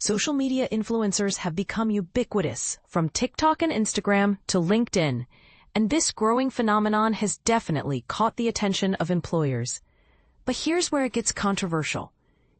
Social media influencers have become ubiquitous, from TikTok and Instagram to LinkedIn, and this growing phenomenon has definitely caught the attention of employers. But here's where it gets controversial.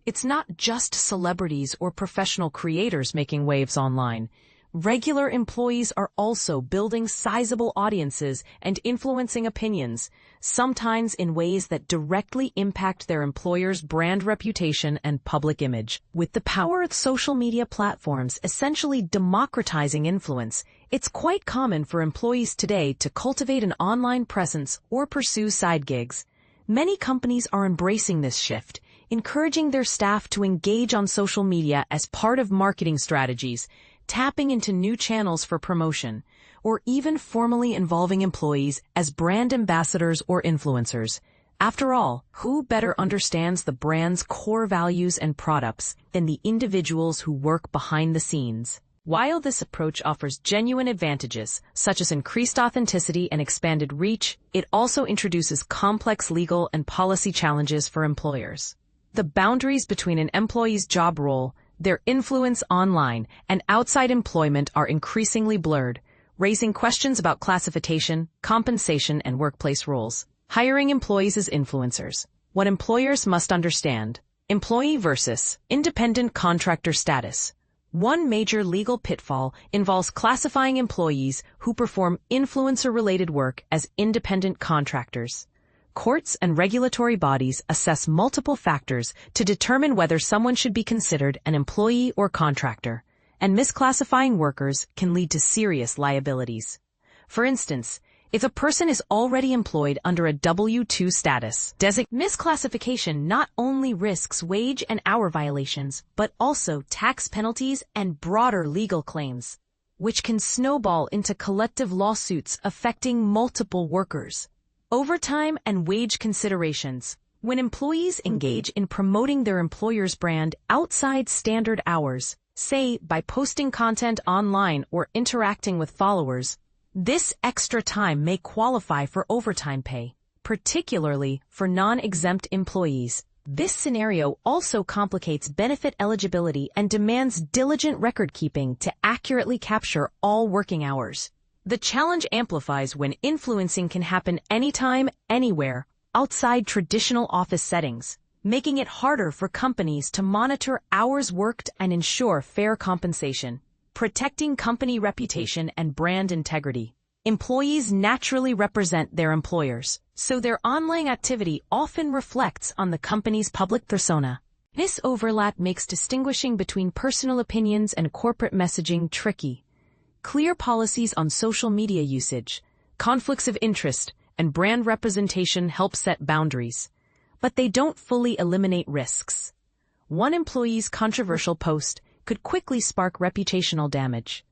It's not just celebrities or professional creators making waves online. Regular employees are also building sizable audiences and influencing opinions, sometimes in ways that directly impact their employer's brand reputation and public image. With the power of social media platforms essentially democratizing influence, it's quite common for employees today to cultivate an online presence or pursue side gigs. Many companies are embracing this shift, encouraging their staff to engage on social media as part of marketing strategies, tapping into new channels for promotion, or even formally involving employees as brand ambassadors or influencers. After all, who better understands the brand's core values and products than the individuals who work behind the scenes? While this approach offers genuine advantages, such as increased authenticity and expanded reach, it also introduces complex legal and policy challenges for employers. The boundaries between an employee's job role, their influence online, and outside employment are increasingly blurred, raising questions about classification, compensation, and workplace roles. Hiring employees as influencers. What employers must understand. Employee versus independent contractor status. One major legal pitfall involves classifying employees who perform influencer-related work as independent contractors. Courts and regulatory bodies assess multiple factors to determine whether someone should be considered an employee or contractor, and misclassifying workers can lead to serious liabilities. For instance, if a person is already employed under a W-2 status, misclassification not only risks wage and hour violations, but also tax penalties and broader legal claims, which can snowball into collective lawsuits affecting multiple workers. Overtime and wage considerations. When employees engage in promoting their employer's brand outside standard hours, say by posting content online or interacting with followers, this extra time may qualify for overtime pay, particularly for non-exempt employees. This scenario also complicates benefit eligibility and demands diligent record-keeping to accurately capture all working hours. The challenge amplifies when influencing can happen anytime, anywhere, outside traditional office settings, making it harder for companies to monitor hours worked and ensure fair compensation. Protecting company reputation and brand integrity. Employees naturally represent their employers, so their online activity often reflects on the company's public persona. This overlap makes distinguishing between personal opinions and corporate messaging tricky. Clear policies on social media usage, conflicts of interest, and brand representation help set boundaries, but they don't fully eliminate risks. One employee's controversial post could quickly spark reputational damage.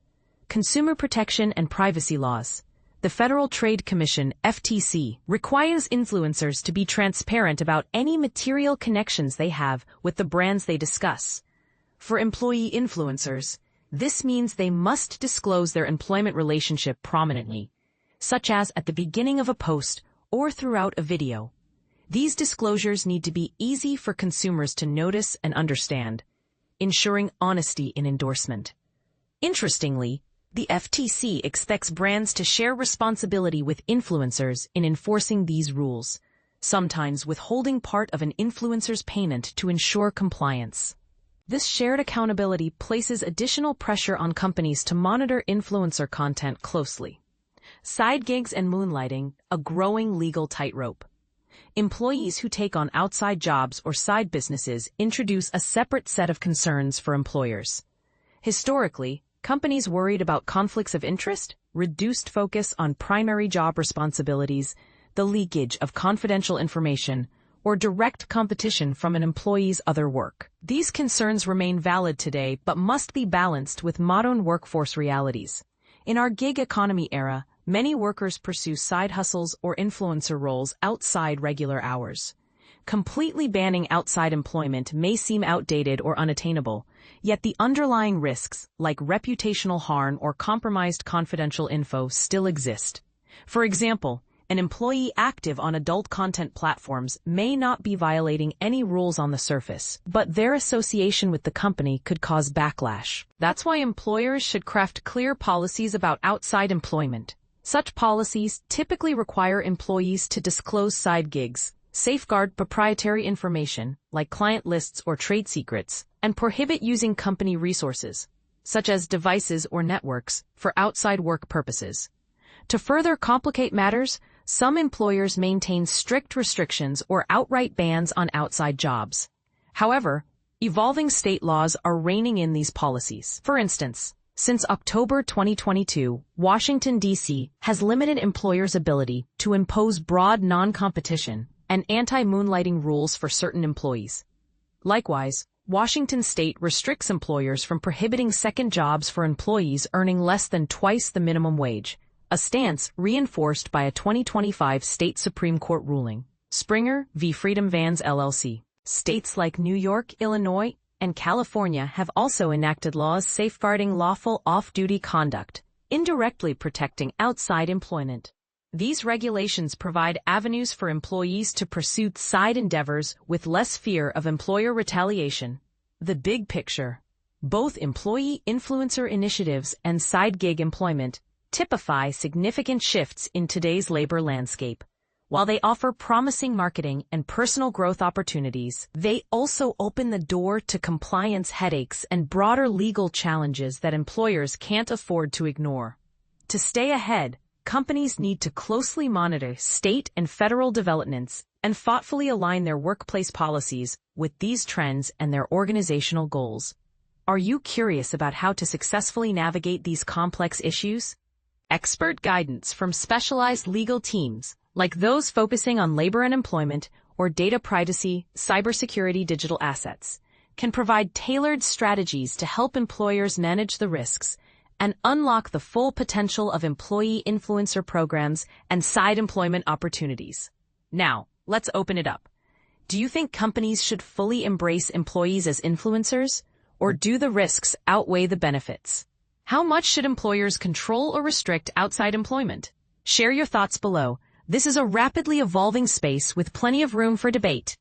Consumer protection and privacy laws. The Federal Trade Commission, FTC, requires influencers to be transparent about any material connections they have with the brands they discuss. For employee influencers, this means they must disclose their employment relationship prominently, such as at the beginning of a post or throughout a video. These disclosures need to be easy for consumers to notice and understand, ensuring honesty in endorsement. Interestingly, the FTC expects brands to share responsibility with influencers in enforcing these rules, sometimes withholding part of an influencer's payment to ensure compliance. This shared accountability places additional pressure on companies to monitor influencer content closely. Side gigs and moonlighting, a growing legal tightrope. Employees who take on outside jobs or side businesses introduce a separate set of concerns for employers. Historically, companies worried about conflicts of interest, reduced focus on primary job responsibilities, the leakage of confidential information, or direct competition from an employee's other work. These concerns remain valid today but must be balanced with modern workforce realities. In our gig economy era, many workers pursue side hustles or influencer roles outside regular hours. Completely banning outside employment may seem outdated or unattainable, yet the underlying risks, like reputational harm or compromised confidential info, still exist. For example, An employee active on adult content platforms may not be violating any rules on the surface, but their association with the company could cause backlash. That's why employers should craft clear policies about outside employment. Such policies typically require employees to disclose side gigs, safeguard proprietary information, like client lists or trade secrets, and prohibit using company resources, such as devices or networks, for outside work purposes. To further complicate matters, some employers maintain strict restrictions or outright bans on outside jobs. However, evolving state laws are reining in these policies. For instance, since October 2022, Washington, D.C. has limited employers' ability to impose broad non-competition and anti-moonlighting rules for certain employees. Likewise, Washington state restricts employers from prohibiting second jobs for employees earning less than twice the minimum wage, a stance reinforced by a 2025 state Supreme Court ruling. Springer v. Freedom Vans LLC. States like New York, Illinois, and California have also enacted laws safeguarding lawful off-duty conduct, indirectly protecting outside employment. These regulations provide avenues for employees to pursue side endeavors with less fear of employer retaliation. The big picture. Both employee influencer initiatives and side gig employment typify significant shifts in today's labor landscape. While they offer promising marketing and personal growth opportunities, they also open the door to compliance headaches and broader legal challenges that employers can't afford to ignore. To stay ahead, companies need to closely monitor state and federal developments and thoughtfully align their workplace policies with these trends and their organizational goals. Are you curious about how to successfully navigate these complex issues? Expert guidance from specialized legal teams, like those focusing on labor and employment or data privacy, cybersecurity, digital assets, can provide tailored strategies to help employers manage the risks and unlock the full potential of employee influencer programs and side employment opportunities. Now, let's open it up. Do you think companies should fully embrace employees as influencers, or do the risks outweigh the benefits? How much should employers control or restrict outside employment? Share your thoughts below. This is a rapidly evolving space with plenty of room for debate.